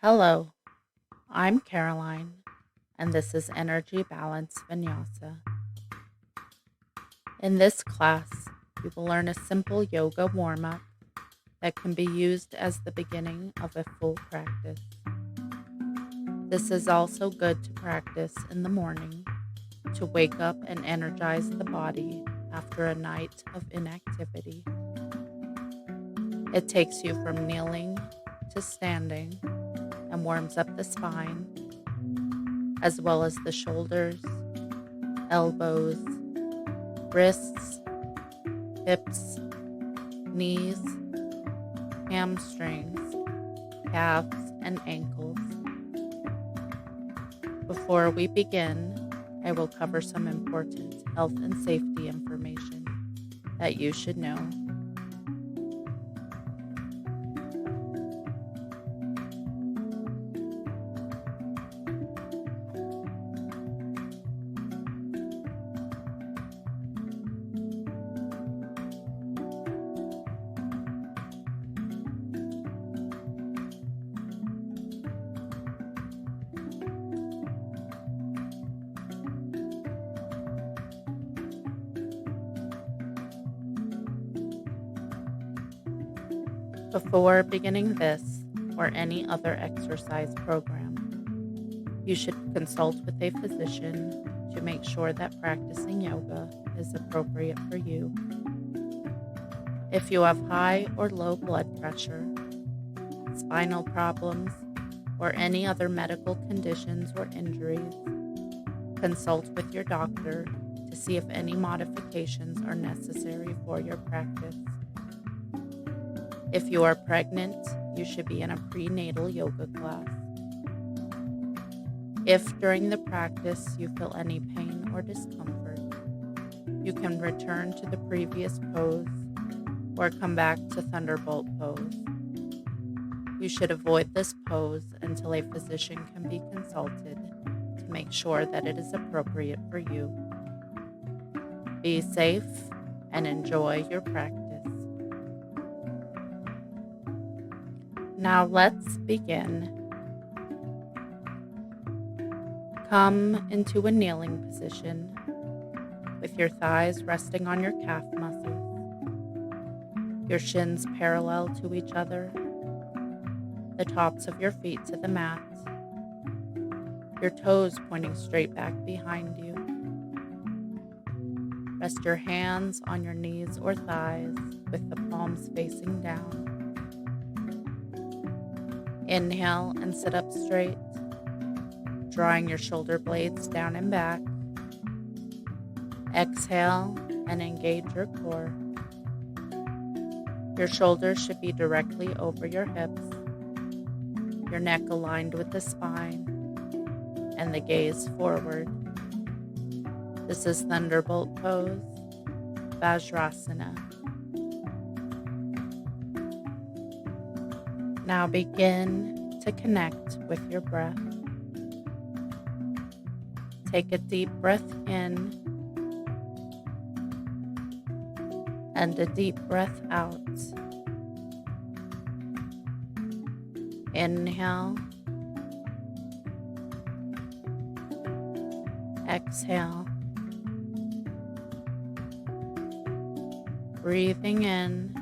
Hello, I'm Caroline, and this is Energy Balance Vinyasa. In this class, you will learn a simple yoga warm-up that can be used as the beginning of a full practice. This is also good to practice in the morning to wake up and energize the body after a night of inactivity. It takes you from kneeling to standing and warms up the spine, as well as the shoulders, elbows, wrists, hips, knees, hamstrings, calves, and ankles. Before we begin, I will cover some important health and safety information that you should know. Before beginning this or any other exercise program, you should consult with a physician to make sure that practicing yoga is appropriate for you. If you have high or low blood pressure, spinal problems, or any other medical conditions or injuries, consult with your doctor to see if any modifications are necessary for your practice. If you are pregnant, you should be in a prenatal yoga class. If during the practice you feel any pain or discomfort, you can return to the previous pose or come back to Thunderbolt pose. You should avoid this pose until a physician can be consulted to make sure that it is appropriate for you. Be safe and enjoy your practice. Now let's begin. Come into a kneeling position with your thighs resting on your calf muscles, your shins parallel to each other, the tops of your feet to the mat, your toes pointing straight back behind you. Rest your hands on your knees or thighs with the palms facing down. Inhale and sit up straight, drawing your shoulder blades down and back. Exhale and engage your core. Your shoulders should be directly over your hips, your neck aligned with the spine, and the gaze forward. This is Thunderbolt pose, Vajrasana. Now begin to connect with your breath. Take a deep breath in and a deep breath out. Inhale. Exhale. Breathing in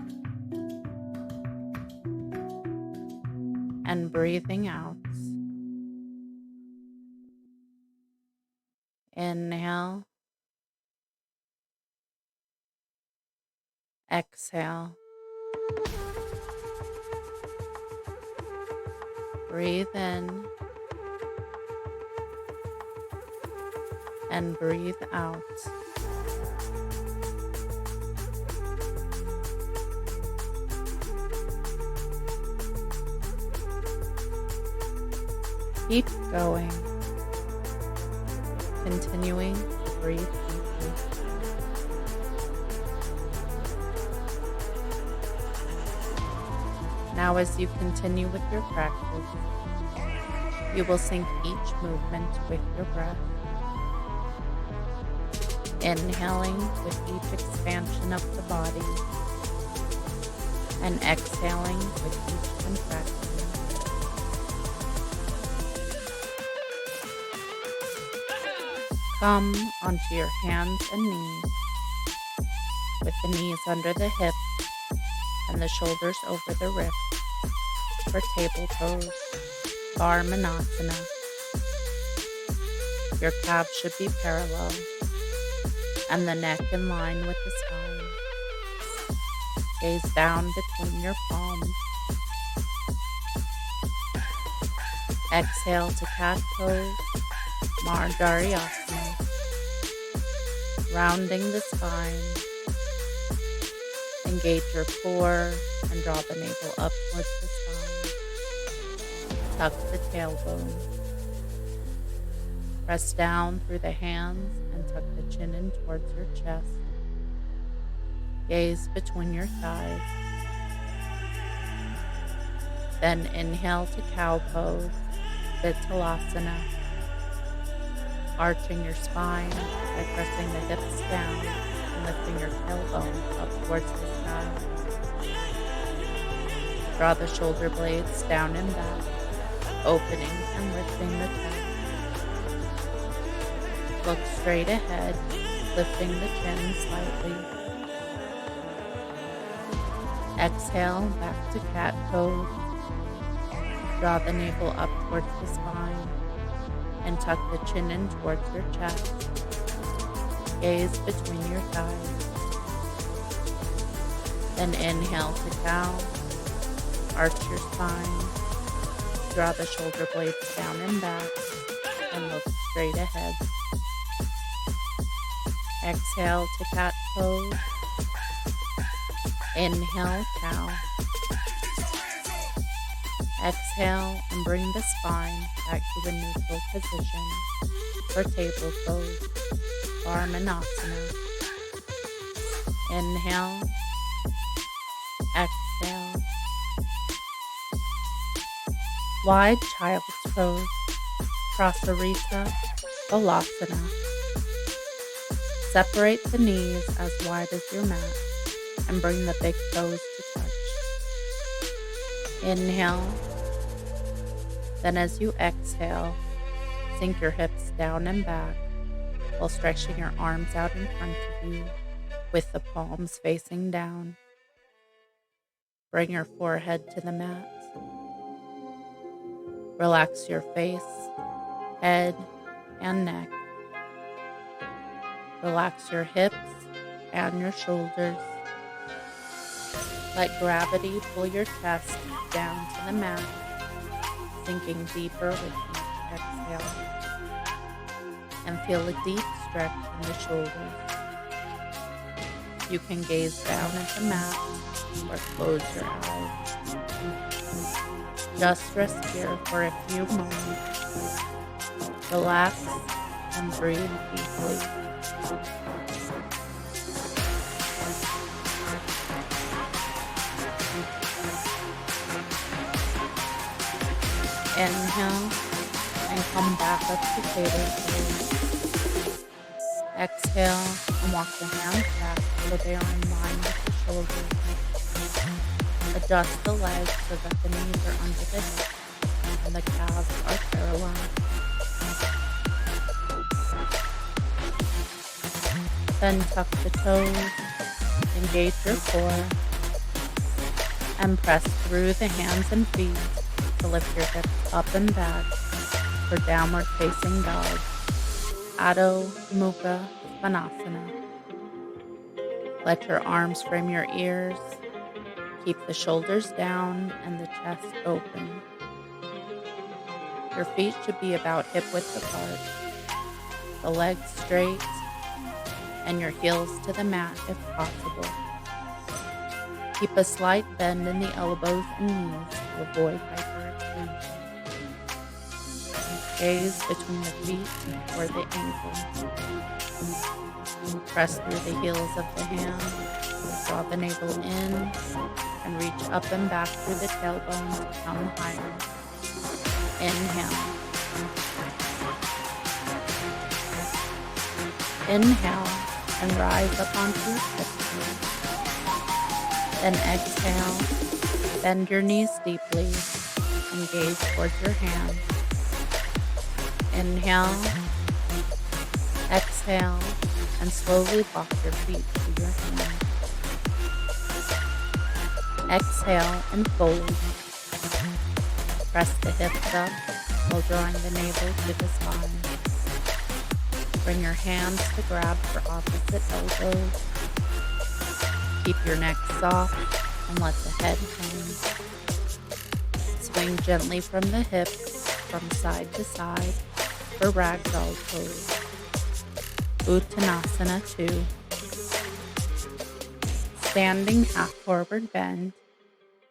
and breathing out. Inhale. Exhale. Breathe in and breathe out. Keep going, continuing to breathe deeply. Now, as you continue with your practice, you will sync each movement with your breath, inhaling with each expansion of the body and exhaling with each contraction. Come onto your hands and knees, with the knees under the hips and the shoulders over the wrists for table pose, Varmanasana. Your calves should be parallel and the neck in line with the spine. Gaze down between your palms. Exhale to cat pose, Marjariyasana. Rounding the spine. Engage your core and draw the navel up towards the spine. Tuck the tailbone. Press down through the hands and tuck the chin in towards your chest. Gaze between your thighs. Then inhale to cow pose, Vithalasana. Arching your spine by pressing the hips down and lifting your tailbone up towards the sky. Draw the shoulder blades down and back, opening and lifting the chest. Look straight ahead, lifting the chin slightly. Exhale back to cat pose. Draw the navel up towards the spine and tuck the chin in towards your chest. Gaze between your thighs. Then inhale to cow. Arch your spine. Draw the shoulder blades down and back and look straight ahead. Exhale to cat pose. Inhale, cow. Exhale and bring the spine back to a neutral position for table pose, Varmanasana. Inhale, exhale. Wide child's pose, Prasarita Balasana. Separate the knees as wide as your mat and bring the big toes to touch. Inhale. Then as you exhale, sink your hips down and back while stretching your arms out in front of you with the palms facing down. Bring your forehead to the mat. Relax your face, head, and neck. Relax your hips and your shoulders. Let gravity pull your chest down to the mat, sinking deeper with each exhale. And feel a deep stretch in the shoulders. You can gaze down at the mat or close your eyes. Just rest here for a few moments. Relax and breathe deeply. Inhale and come back up to table pose. Exhale and walk the hands back so they are in line with the shoulders. Adjust the legs so that the knees are under the hips and the calves are parallel. Then tuck the toes, engage your core, and press through the hands and feet to lift your hips up and back for downward facing dog, Adho Mukha Svanasana. Let your arms frame your ears. Keep the shoulders down and the chest open. Your feet should be about hip width apart, the legs straight, and your heels to the mat if possible. Keep a slight bend in the elbows and knees to avoid hyperextension. Gaze between the feet or the ankle. Press through the heels of the hands. Draw the navel in and reach up and back through the tailbone to come higher. Inhale. Inhale and rise up onto your hips. Then exhale, bend your knees deeply and gaze towards your hands. Inhale, Exhale and slowly walk your feet to your hands. Exhale and fold. Press the hips up while drawing the navel to the spine. Bring your hands to grab for opposite elbows. Keep your neck soft and let the head hang. Swing gently from the hips from side to side for ragdoll pose. Uttanasana 2. Standing half forward bend,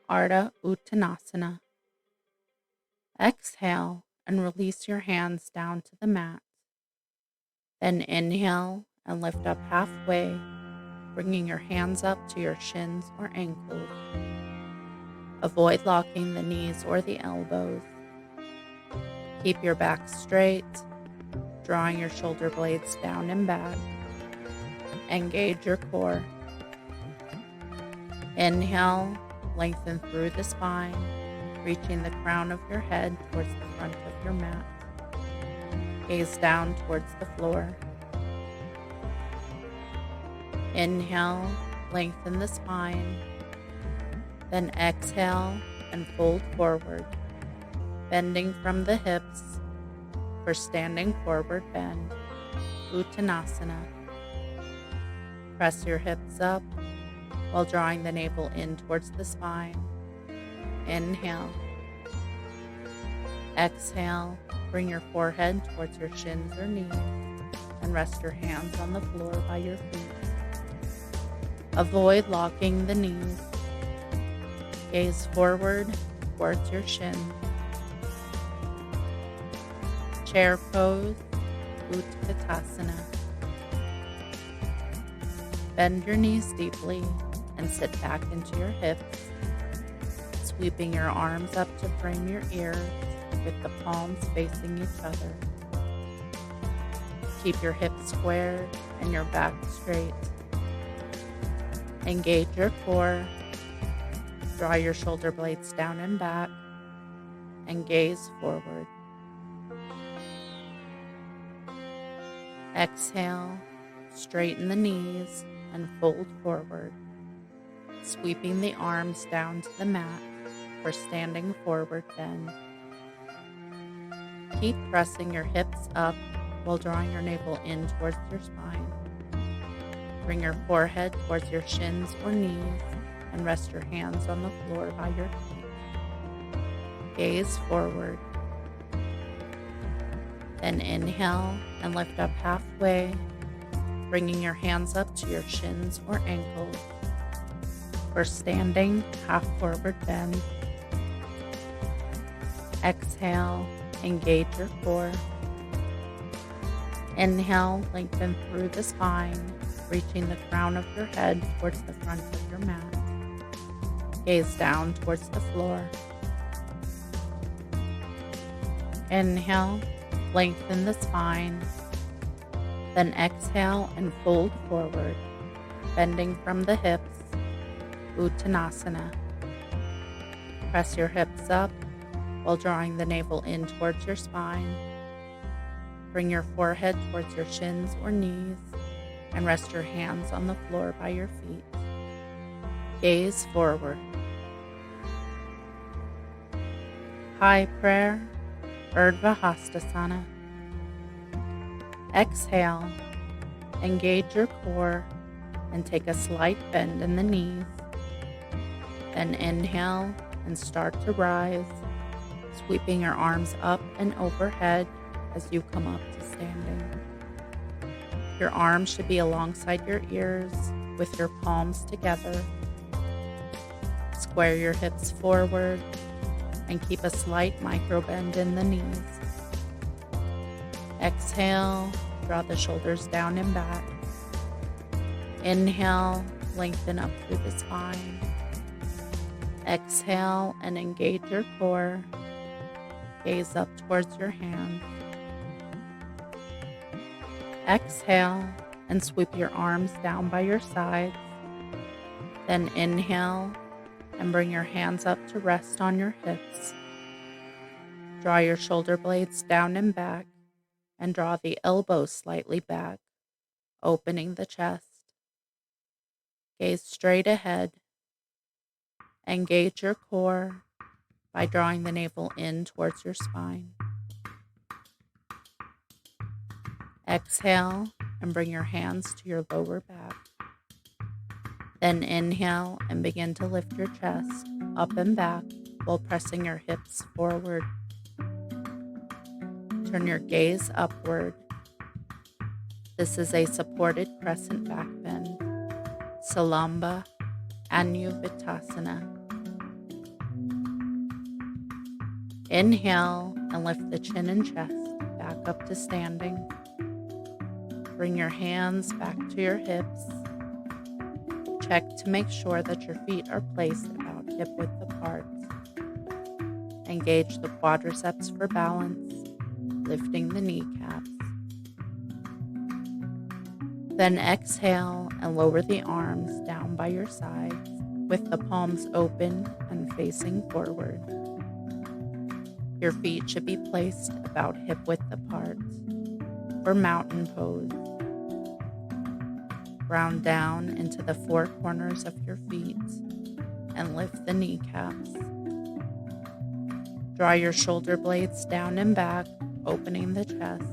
Ardha Uttanasana. Exhale and release your hands down to the mat. Then inhale and lift up halfway, bringing your hands up to your shins or ankles. Avoid locking the knees or the elbows. Keep your back straight, drawing your shoulder blades down and back. Engage your core. Inhale, lengthen through the spine, reaching the crown of your head towards the front of your mat. Gaze down towards the floor. Inhale, lengthen the spine. Then exhale and fold forward, bending from the hips for standing forward bend, Uttanasana. Press your hips up while drawing the navel in towards the spine. Inhale. Exhale, bring your forehead towards your shins or knees and rest your hands on the floor by your feet. Avoid locking the knees. Gaze forward towards your shins. Chair pose, Utkatasana. Bend your knees deeply and sit back into your hips, sweeping your arms up to frame your ears with the palms facing each other. Keep your hips squared and your back straight. Engage your core. Draw your shoulder blades down and back and gaze forward. Exhale, straighten the knees and fold forward, sweeping the arms down to the mat for standing forward bend. Keep pressing your hips up while drawing your navel in towards your spine. Bring your forehead towards your shins or knees and rest your hands on the floor by your feet. Gaze forward. Then inhale and lift up halfway, bringing your hands up to your shins or ankles for standing half forward bend. Exhale, engage your core. Inhale, lengthen through the spine, reaching the crown of your head towards the front of your mat. Gaze down towards the floor. Inhale, lengthen the spine. Then exhale and fold forward, bending from the hips, Uttanasana. Press your hips up while drawing the navel in towards your spine. Bring your forehead towards your shins or knees and rest your hands on the floor by your feet. Gaze forward. High prayer, Urdhva Hastasana. Exhale, engage your core and take a slight bend in the knees. Then inhale and start to rise, sweeping your arms up and overhead as you come up to standing. Your arms should be alongside your ears with your palms together. Square your hips forward and keep a slight micro bend in the knees. Exhale, draw the shoulders down and back. Inhale, lengthen up through the spine. Exhale and engage your core. Gaze up towards your hands. Exhale and sweep your arms down by your sides. Then inhale and bring your hands up to rest on your hips. Draw your shoulder blades down and back and draw the elbows slightly back opening the chest. Gaze straight ahead. Engage your core by drawing the navel in towards your spine. Exhale and bring your hands to your lower back. Then inhale and begin to lift your chest up and back while pressing your hips forward. Turn your gaze upward. This is a supported crescent back bend, Salamba Anuvittasana. Inhale and lift the chin and chest back up to standing. Bring your hands back to your hips. Check to make sure that your feet are placed about hip width apart. Engage the quadriceps for balance, lifting the kneecaps. Then exhale and lower the arms down by your sides with the palms open and facing forward. Your feet should be placed about hip width apart for mountain pose. Ground down into the four corners of your feet and lift the kneecaps. Draw your shoulder blades down and back, opening the chest.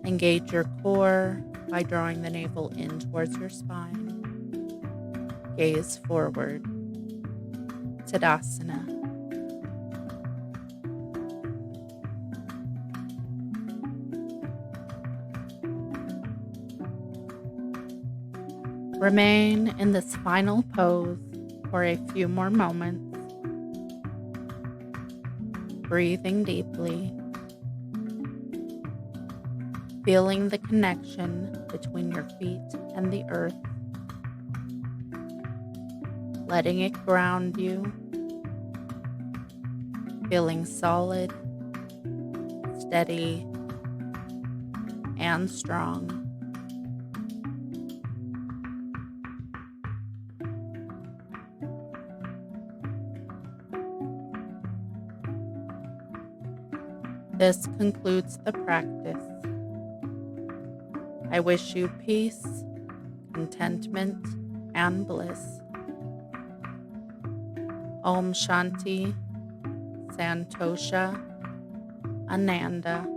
Engage your core by drawing the navel in towards your spine. Gaze forward. Tadasana. Remain in this final pose for a few more moments, breathing deeply, feeling the connection between your feet and the earth, letting it ground you, feeling solid, steady, and strong. This concludes the practice. I wish you peace, contentment, and bliss. Om Shanti, Santosha, Ananda.